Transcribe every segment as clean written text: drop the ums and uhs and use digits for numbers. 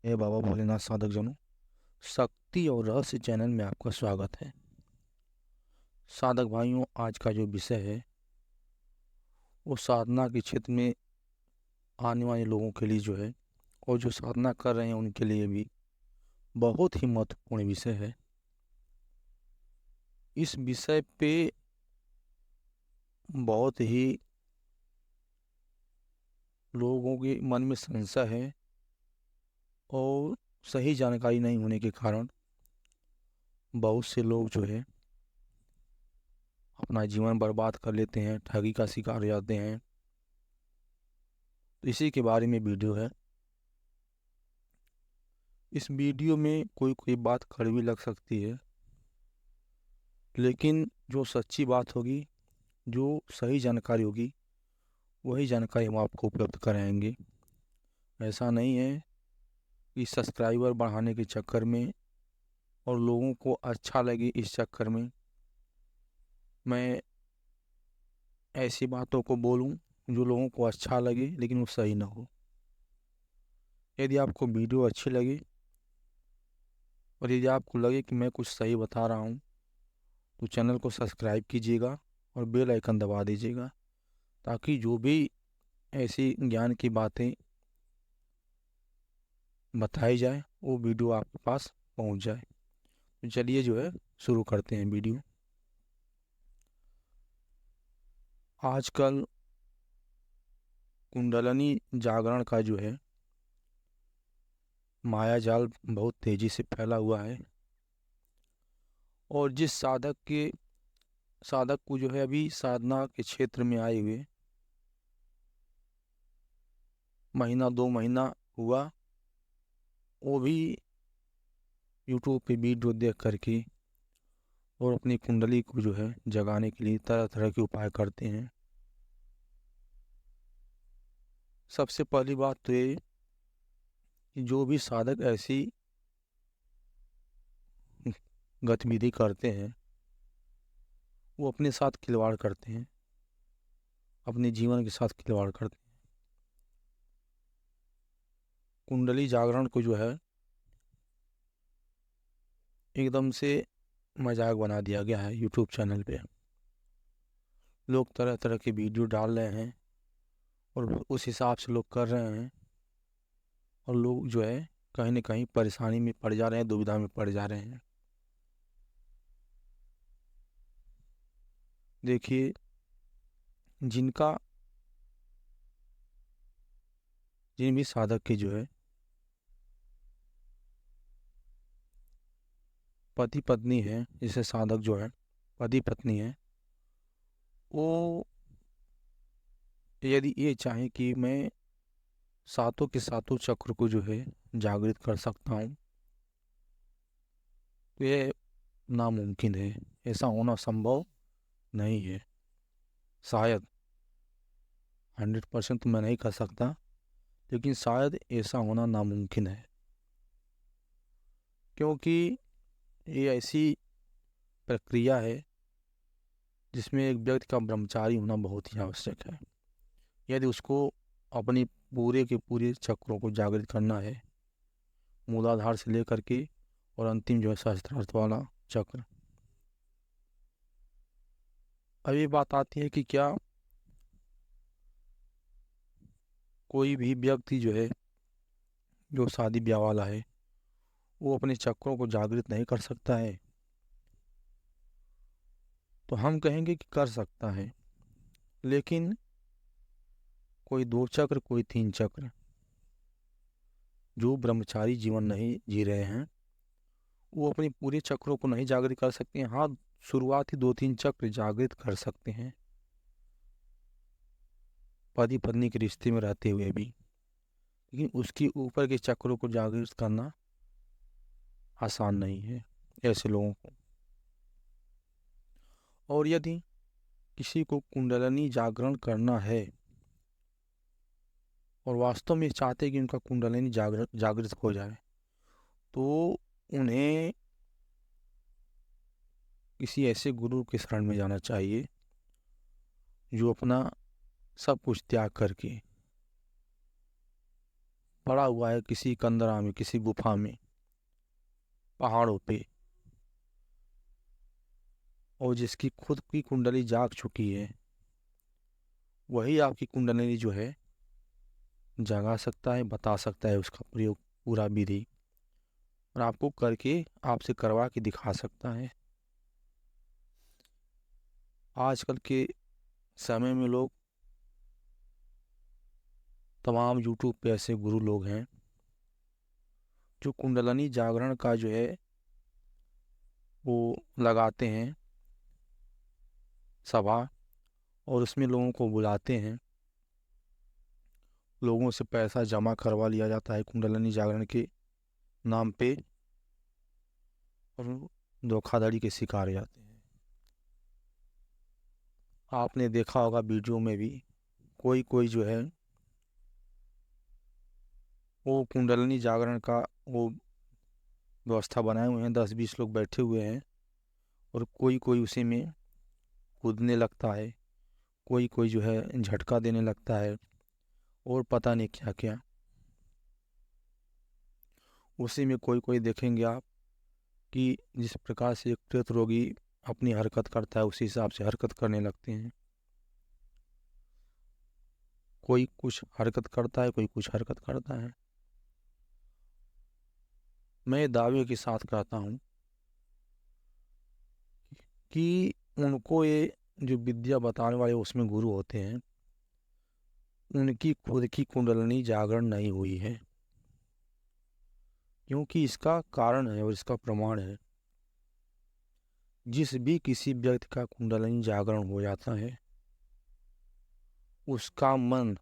हे बाबा भोलेनाथ साधक जनों, शक्ति और रहस्य चैनल में आपका स्वागत है। साधक भाइयों, आज का जो विषय है वो साधना के क्षेत्र में आने वाले लोगों के लिए जो है और जो साधना कर रहे हैं उनके लिए भी बहुत ही महत्वपूर्ण विषय है। इस विषय पे बहुत ही लोगों के मन में संशय है और सही जानकारी नहीं होने के कारण बहुत से लोग जो है अपना जीवन बर्बाद कर लेते हैं, ठगी का शिकार हो जाते हैं। तो इसी के बारे में वीडियो है। इस वीडियो में कोई कोई बात कड़वी लग सकती है, लेकिन जो सच्ची बात होगी, जो सही जानकारी होगी, वही जानकारी हम आपको उपलब्ध कराएंगे। ऐसा नहीं है कि सब्सक्राइबर बढ़ाने के चक्कर में और लोगों को अच्छा लगे इस चक्कर में मैं ऐसी बातों को बोलूं जो लोगों को अच्छा लगे लेकिन वो सही ना हो। यदि आपको वीडियो अच्छी लगे और यदि आपको लगे कि मैं कुछ सही बता रहा हूं, तो चैनल को सब्सक्राइब कीजिएगा और बेल आइकन दबा दीजिएगा, ताकि जो भी ऐसी ज्ञान की बातें बताई जाए वो वीडियो आपके पास पहुंच जाए। तो चलिए जो है शुरू करते हैं वीडियो। आजकल कुंडलनी जागरण का जो है माया जाल बहुत तेजी से फैला हुआ है और जिस साधक को जो है अभी साधना के क्षेत्र में आए हुए महीना 2 महीना हुआ, वो भी यूट्यूब पे वीडियो देख करके और अपनी कुंडली को जो है जगाने के लिए तरह तरह के उपाय करते हैं। सबसे पहली बात तो ये कि जो भी साधक ऐसी गतिविधि करते हैं वो अपने साथ खिलवाड़ करते हैं, अपने जीवन के साथ खिलवाड़ करते हैं। कुंडली जागरण को जो है एकदम से मजाक बना दिया गया है यूट्यूब चैनल पे। लोग तरह तरह के वीडियो डाल रहे हैं और उस हिसाब से लोग कर रहे हैं और लोग जो है कहीं ना कहीं परेशानी में पड़ जा रहे हैं, दुविधा में पड़ जा रहे हैं। देखिए, जिनका जिन भी साधक के जो है पति पत्नी है, जैसे साधक जो है पति पत्नी है, वो यदि ये चाहे कि मैं सातों के सातों चक्र को जो है जागृत कर सकता हूँ, तो ये नामुमकिन है। ऐसा होना संभव नहीं है। शायद 100% तो मैं नहीं कर सकता, लेकिन शायद ऐसा होना नामुमकिन है, क्योंकि ये ऐसी प्रक्रिया है जिसमें एक व्यक्ति का ब्रह्मचारी होना बहुत ही आवश्यक है। यदि उसको अपनी पूरे के पूरे चक्रों को जागृत करना है, मूलाधार से लेकर के और अंतिम जो है सहस्त्रार्थ वाला चक्र। अब ये बात आती है कि क्या कोई भी व्यक्ति जो है जो शादी ब्याह वाला है वो अपने चक्रों को जागृत नहीं कर सकता है? तो हम कहेंगे कि कर सकता है, लेकिन कोई 2 चक्र, कोई 3 चक्र, जो ब्रह्मचारी जीवन नहीं जी रहे हैं वो अपने पूरे चक्रों को नहीं जागृत कर सकते हैं। हाँ, शुरुआती 2-3 चक्र जागृत कर सकते हैं पति पत्नी के रिश्ते में रहते हुए भी, लेकिन उसके ऊपर के चक्रों को जागृत करना आसान नहीं है ऐसे लोगों को। और यदि किसी को कुंडलनी जागरण करना है और वास्तव में चाहते कि उनका कुंडलिनी जागृत हो जाए, तो उन्हें किसी ऐसे गुरु के शरण में जाना चाहिए जो अपना सब कुछ त्याग करके पड़ा हुआ है किसी कंदरा में, किसी गुफा में, पहाड़ों पे, और जिसकी खुद की कुंडली जाग चुकी है, वही आपकी कुंडली जो है जगा सकता है, बता सकता है उसका प्रयोग, पूरा विधि, और आपको करके, आपसे करवा के दिखा सकता है। आजकल के समय में लोग, तमाम यूट्यूब पे ऐसे गुरु लोग हैं जो कुंडलनी जागरण का जो है वो लगाते हैं सभा, और उसमें लोगों को बुलाते हैं, लोगों से पैसा जमा करवा लिया जाता है कुंडलनी जागरण के नाम पे, और वो धोखाधड़ी के शिकार हो जाते हैं। आपने देखा होगा वीडियो में भी, कोई कोई जो है वो कुंडलनी जागरण का वो व्यवस्था बनाए हुए हैं, 10-20 लोग बैठे हुए हैं, और कोई कोई उसी में कूदने लगता है, कोई कोई जो है झटका देने लगता है, और पता नहीं क्या क्या। उसी में कोई कोई देखेंगे आप कि जिस प्रकार से एक प्रेत रोगी अपनी हरकत करता है, उसी हिसाब से हरकत करने लगते हैं। कोई कुछ हरकत करता है, कोई कुछ हरकत करता है। मैं दावे के साथ कहता हूँ कि उनको ये जो विद्या बताने वाले उसमें गुरु होते हैं, उनकी खुद की कुंडलनी जागरण नहीं हुई है, क्योंकि इसका कारण है और इसका प्रमाण है। जिस भी किसी व्यक्ति का कुंडलनी जागरण हो जाता है, उसका मन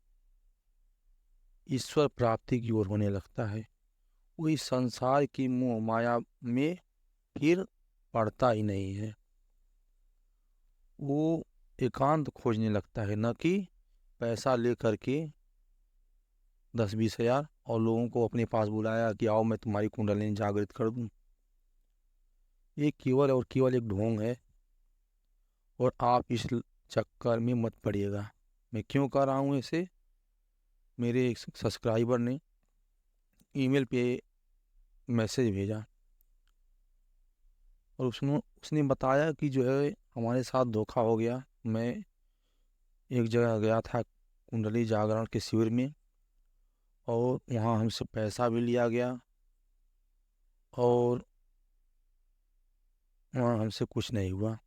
ईश्वर प्राप्ति की ओर होने लगता है, वो इस संसार की मोह माया में फिर पड़ता ही नहीं है। वो एकांत खोजने लगता है, न कि पैसा ले करके 10-20 हज़ार और लोगों को अपने पास बुलाया कि आओ मैं तुम्हारी कुंडलिनी जागृत कर दूं। ये केवल और केवल एक ढोंग है, और आप इस चक्कर में मत पड़िएगा। मैं क्यों कर रहा हूँ इसे, मेरे एक सब्सक्राइबर ने ईमेल पे मैसेज भेजा, और उसने बताया कि जो है हमारे साथ धोखा हो गया। मैं एक जगह गया था कुंडली जागरण के शिविर में, और वहाँ हमसे पैसा भी लिया गया, और वहाँ हमसे कुछ नहीं हुआ,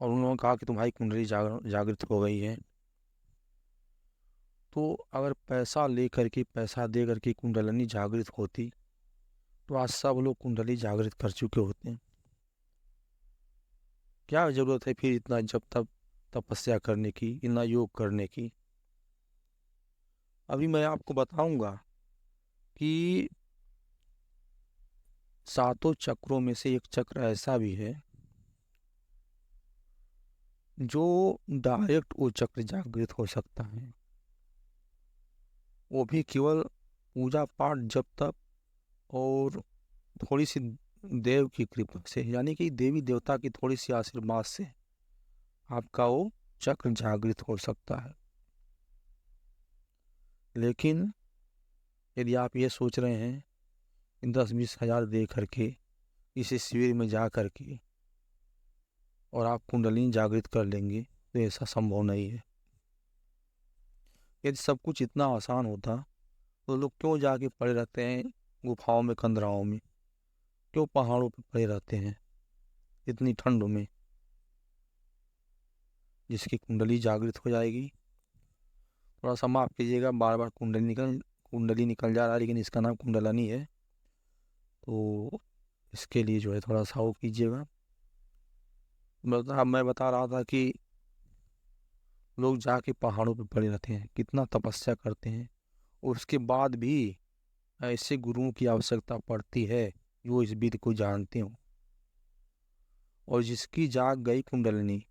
और उन्होंने कहा कि तुम्हारी कुंडली जागृत हो गई है। तो अगर पैसा ले करके, पैसा दे करके कुंडलनी जागृत होती, तो आज सब लोग कुंडली जागृत कर चुके होते हैं। क्या ज़रूरत है फिर इतना जब तक तपस्या करने की, इतना योग करने की। अभी मैं आपको बताऊंगा कि 7 चक्रों में से एक चक्र ऐसा भी है जो डायरेक्ट वो चक्र जागृत हो सकता है, वो भी केवल पूजा पाठ जब तक, और थोड़ी सी देव की कृपा से, यानी कि देवी देवता की थोड़ी सी आशीर्वाद से आपका वो चक्र जागृत हो सकता है। लेकिन यदि आप ये सोच रहे हैं 10-20 हज़ार दे करके इसी शिविर में जा करके और आप कुंडलिनी जागृत कर लेंगे, तो ऐसा संभव नहीं है। यदि सब कुछ इतना आसान होता, तो लोग क्यों जाके पड़े रहते हैं गुफाओं में, कंदराओं में, क्यों पहाड़ों पे पड़े रहते हैं इतनी ठंड में। जिसकी कुंडली जागृत हो जाएगी, थोड़ा सा माफ कीजिएगा, बार बार कुंडली निकल जा रहा है, लेकिन इसका नाम कुंडलनी है, तो इसके लिए जो है थोड़ा सा वो कीजिएगा। मैं बता रहा था कि लोग जाके पहाड़ों पे पड़े रहते हैं, कितना तपस्या करते हैं, और उसके बाद भी ऐसे गुरुओं की आवश्यकता पड़ती है जो इस विधि को जानते हो, और जिसकी जाग गई कुंडलिनी,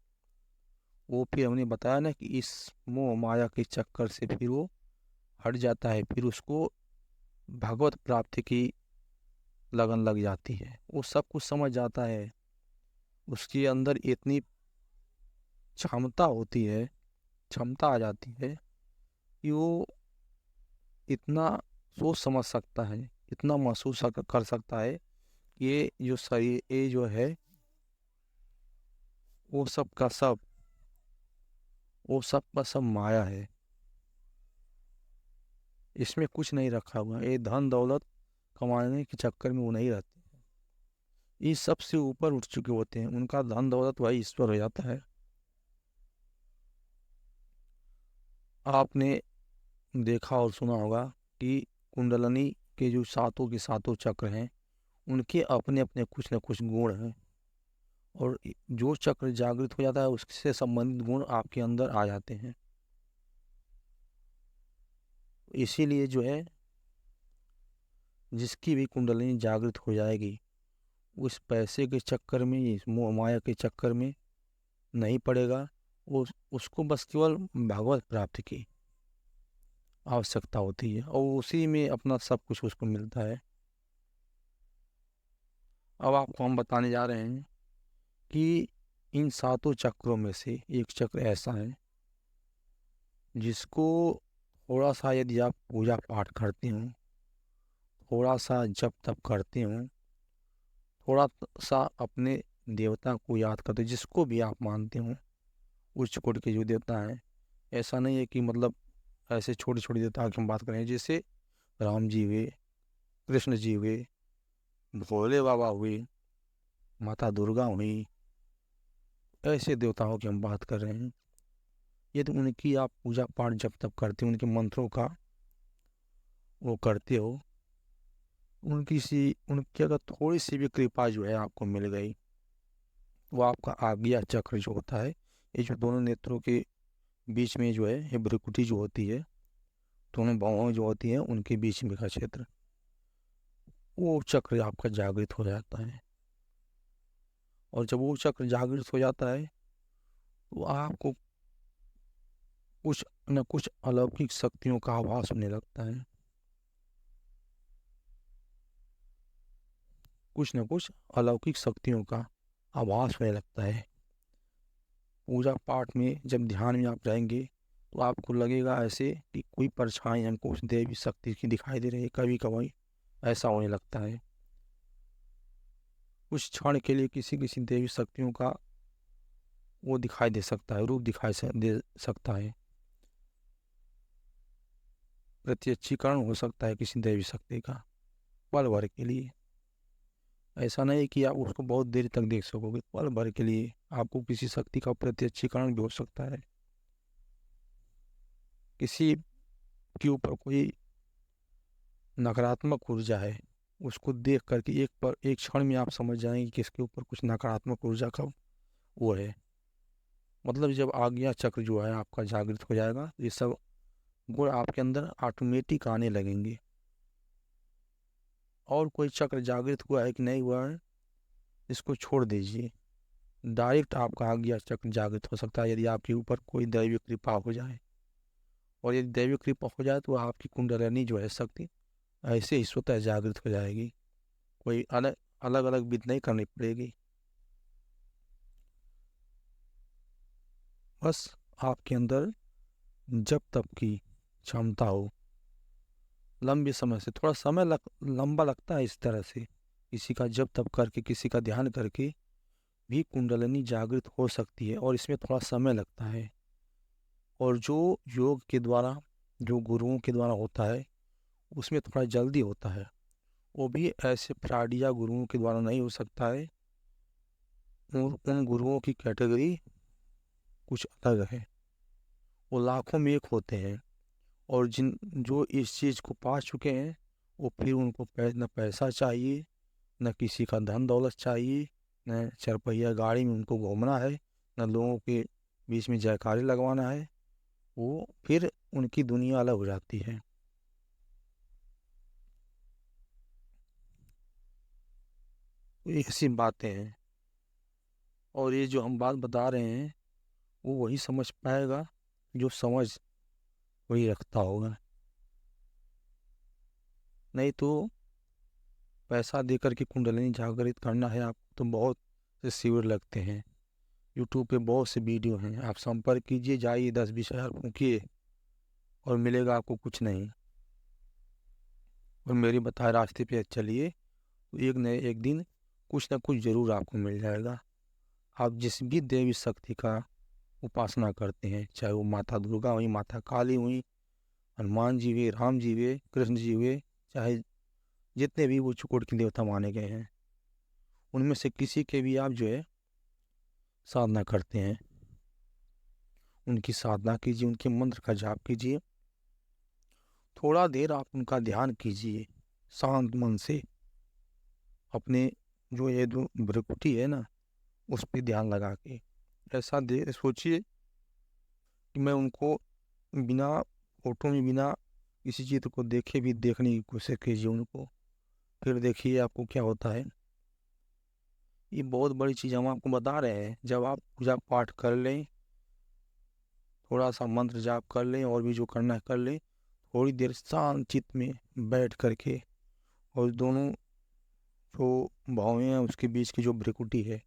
वो फिर हमने बताया ना कि इस मोह माया के चक्कर से फिर वो हट जाता है, फिर उसको भगवत प्राप्ति की लगन लग जाती है, वो सब कुछ समझ जाता है। उसके अंदर इतनी क्षमता होती है, क्षमता आ जाती है कि वो इतना सोच समझ सकता है, इतना महसूस कर सकता है कि ये जो शरीर, ये जो है वो सब का सब, वो सब का सब माया है, इसमें कुछ नहीं रखा हुआ। ये धन दौलत कमाने के चक्कर में वो नहीं रहते, ये सबसे ऊपर उठ चुके होते हैं, उनका धन दौलत वही ईश्वर हो जाता है। आपने देखा और सुना होगा कि कुंडलनी के जो सातों के सातों चक्र हैं, उनके अपने अपने कुछ न कुछ गुण हैं, और जो चक्र जागृत हो जाता है उससे संबंधित गुण आपके अंदर आ जाते हैं। इसीलिए जो है, जिसकी भी कुंडलिनी जागृत हो जाएगी, उस पैसे के चक्कर में, इस मोह माया के चक्कर में नहीं पड़ेगा। वो उसको बस केवल भगवत प्राप्ति की आवश्यकता होती है, और उसी में अपना सब कुछ उसको मिलता है। अब आपको हम बताने जा रहे हैं कि इन सातों चक्रों में से एक चक्र ऐसा है जिसको थोड़ा सा यदि आप पूजा पाठ करते हो, थोड़ा सा जप तप करते हो, थोड़ा सा अपने देवता को याद करते हो, जिसको भी आप मानते हो, उच्च कोटि के जो देवता हैं, ऐसा नहीं है कि मतलब ऐसे छोटे छोटे देवता की हम बात करें, जैसे राम जी हुए, कृष्ण जी हुए, भोले बाबा हुए, माता दुर्गा हुई, ऐसे देवताओं की हम बात कर रहे हैं। यदि उनकी आप पूजा पाठ जब तक करते हो, उनके मंत्रों का वो करते हो, उनकी अगर थोड़ी सी भी कृपा जो है आपको मिल गई, वो आपका आज्ञा चक्र जो होता है, ये जो दोनों नेत्रों के बीच में जो है, ये भ्रुकुटी जो होती है, दोनों बाहों जो होती है उनके बीच में का क्षेत्र, वो चक्र आपका जागृत हो जाता है। और जब वो चक्र जागृत हो जाता है, तो आपको कुछ न कुछ अलौकिक शक्तियों का आभास होने लगता है, कुछ न कुछ अलौकिक शक्तियों का आभास होने लगता है। पूजा पाठ में जब ध्यान में आप रहेंगे, तो आपको लगेगा ऐसे कि कोई परछाई हमको उस देवी शक्ति की दिखाई दे रही है, कभी कभी ऐसा होने लगता है। कुछ क्षण के लिए किसी किसी देवी शक्तियों का वो दिखाई दे सकता है, रूप दे सकता है, प्रत्यक्षीकरण हो सकता है किसी देवी शक्ति का, पल भर के लिए। ऐसा नहीं कि आप उसको बहुत देर तक देख सकोगे, पल भर के लिए आपको किसी शक्ति का प्रत्यक्षीकरण भी हो सकता है। किसी के ऊपर कोई नकारात्मक ऊर्जा है, उसको देख करके एक क्षण में आप समझ जाएंगे कि इसके ऊपर कुछ नकारात्मक ऊर्जा का वो है। मतलब जब आज्ञा चक्र जो है आपका जागृत हो जाएगा, ये सब गुण आपके अंदर ऑटोमेटिक आने लगेंगे। और कोई चक्र जागृत हुआ है कि नहीं हुआ है, इसको छोड़ दीजिए, डायरेक्ट आपका आज्ञा चक्र जागृत हो सकता है यदि आपके ऊपर कोई दैविक कृपा हो जाए। और यदि दैविक कृपा हो जाए, तो आपकी कुंडलिनी जो है शक्ति ऐसे ही स्वतः जागृत हो जाएगी, कोई अलग अलग अलग विधि नहीं करनी पड़ेगी। बस आपके अंदर जब तब की क्षमता हो, लंबे समय से, थोड़ा समय लंबा लगता है इस तरह से, किसी का जब तब करके, किसी का ध्यान करके भी कुंडलिनी जागृत हो सकती है, और इसमें थोड़ा समय लगता है। और जो योग के द्वारा, जो गुरुओं के द्वारा होता है, उसमें थोड़ा जल्दी होता है, वो भी ऐसे फ्राडिया गुरुओं के द्वारा नहीं हो सकता है। उन गुरुओं की कैटेगरी कुछ अलग है, वो लाखों में एक होते हैं, और जिन जो इस चीज़ को पा चुके हैं, वो फिर उनको न पैसा चाहिए, न किसी का धन दौलत चाहिए, न चरपहिया गाड़ी में उनको घूमना है, न लोगों के बीच में जयकारे लगवाना है, वो फिर उनकी दुनिया अलग हो जाती है। तो ये ऐसी बातें हैं, और ये जो हम बात बता रहे हैं, वो वही समझ पाएगा जो समझ वही रखता होगा। नहीं तो पैसा देकर के कुंडलिनी जागृत करना है आपको, तो बहुत से शिविर लगते हैं, यूट्यूब पे बहुत से वीडियो हैं, आप संपर्क कीजिए, जाइए 10-20 हज़ार फूकिए, और मिलेगा आपको कुछ नहीं। और मेरे बताए रास्ते पे चलिए, तो एक न एक दिन कुछ ना कुछ ज़रूर आपको मिल जाएगा। आप जिस भी देवी शक्ति का उपासना करते हैं, चाहे वो माता दुर्गा हुई, माता काली हुई, हनुमान जी हुए, राम जी हुए, कृष्ण जी हुए, चाहे जितने भी वो चुकोट के देवता माने गए हैं, उनमें से किसी के भी आप जो है साधना करते हैं, उनकी साधना कीजिए, उनके मंत्र का जाप कीजिए, थोड़ा देर आप उनका ध्यान कीजिए शांत मन से। अपने जो ये जो भ्रिकुटी है ना, उस पे ध्यान लगा के ऐसा दे सोचिए कि मैं उनको बिना फोटो में, बिना किसी चीज़ को देखे भी देखने की कोशिश कीजिए उनको। फिर देखिए आपको क्या होता है। ये बहुत बड़ी चीज़ हम आपको बता रहे हैं। जब आप पूजा पाठ कर लें, थोड़ा सा मंत्र जाप कर लें, और भी जो करना है कर लें, थोड़ी देर शांत चित्त में बैठ करके, और दोनों जो भावें हैं उसके बीच की जो भ्रिकुटी है,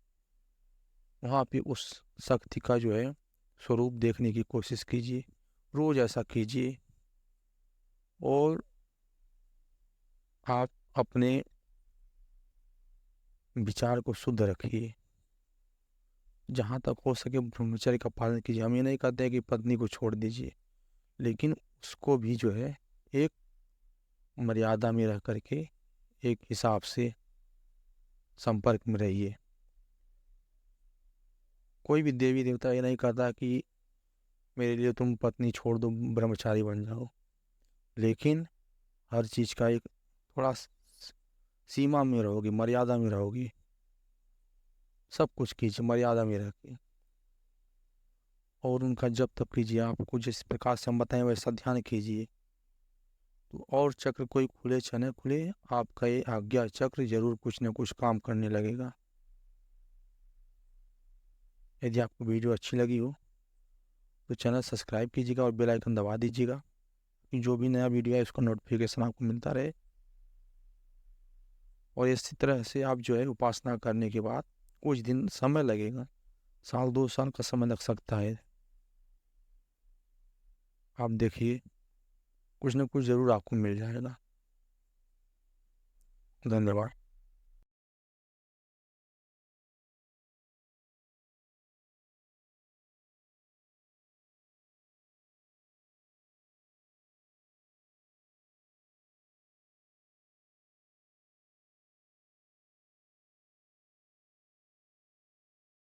वहाँ पे उस शक्ति का जो है स्वरूप देखने की कोशिश कीजिए। रोज ऐसा कीजिए। और आप अपने विचार को शुद्ध रखिए। जहाँ तक हो सके ब्रह्मचर्य का पालन कीजिए। हम ये नहीं कहते हैं कि पत्नी को छोड़ दीजिए, लेकिन उसको भी जो है एक मर्यादा में रह करके, एक हिसाब से संपर्क में रहिए। कोई भी देवी देवता ये नहीं कहता कि मेरे लिए तुम पत्नी छोड़ दो, ब्रह्मचारी बन जाओ। लेकिन हर चीज़ का एक थोड़ा सीमा में रहोगी, मर्यादा में रहोगी, सब कुछ कीजिए मर्यादा में रह के। और उनका जब तब कीजिए। आपको जिस प्रकार से हम बताएं वैसा ध्यान कीजिए, तो और चक्र कोई खुले चाहे न खुले, आपका ये आज्ञा चक्र जरूर कुछ न कुछ काम करने लगेगा। यदि आपको वीडियो अच्छी लगी हो तो चैनल सब्सक्राइब कीजिएगा और बेल आइकन दबा दीजिएगा, कि जो भी नया वीडियो है उसका नोटिफिकेशन आपको मिलता रहे। और इसी तरह से आप जो है उपासना करने के बाद कुछ दिन समय लगेगा, साल 2 साल का समय लग सकता है। आप देखिए, कुछ न कुछ ज़रूर आपको मिल जाएगा। धन्यवाद।